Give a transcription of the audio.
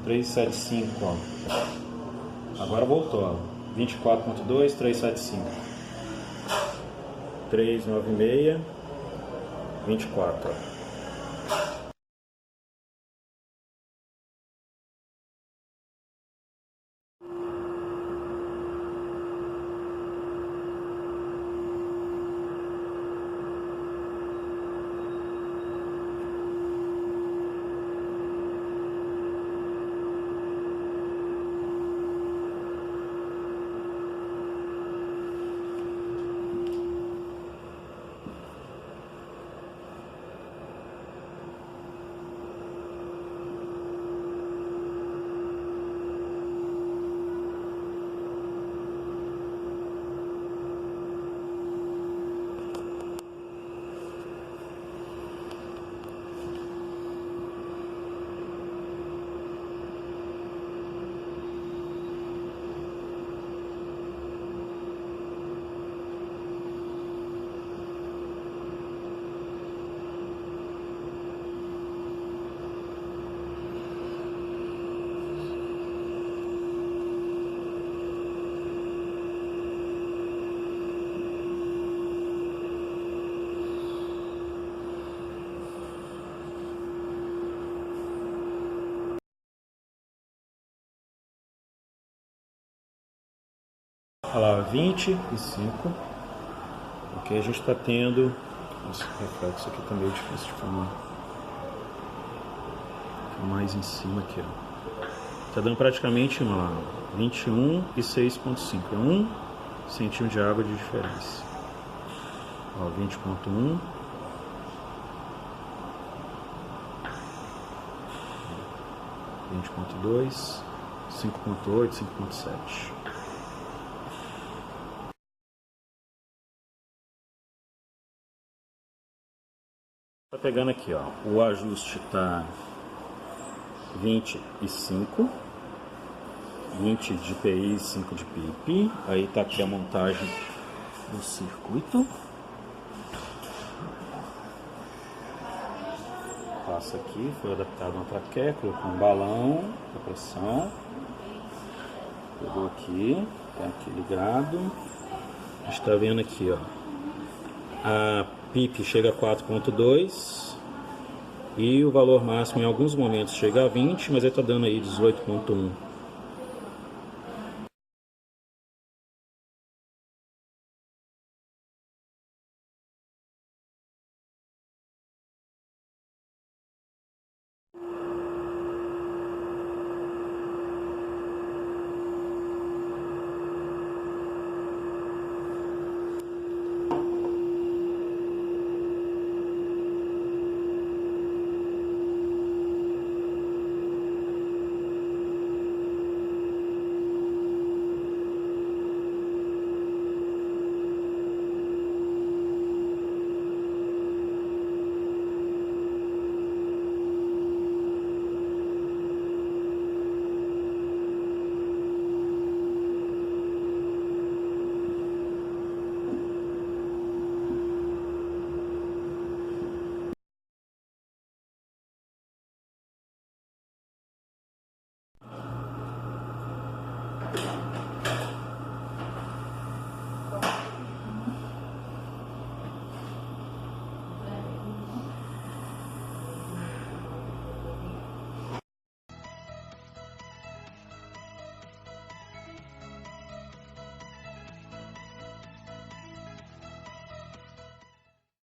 375, ó. Agora voltou, ó. 24.2, 375. 396, 24, ó. Olha lá, 25. Ok, a gente está tendo. Esse reflexo aqui tá meio difícil de filmar. Mais em cima aqui, ó. Tá dando praticamente uma 21 e 6.5. É 1 centímetro de água de diferença. Ó, 20.1. 20.2, 5.8, 5.7. Tá pegando aqui, ó, o ajuste tá 25, 20 de PI e 5 de PIP. Aí tá aqui a montagem do circuito. Passa aqui, foi adaptado uma traqueia, colocou um balão para pressão. Pegou aqui, tá aqui ligado. A gente tá vendo aqui, ó, a PIP chega a 4.2 e o valor máximo em alguns momentos chega a 20, mas ele está dando aí 18.1.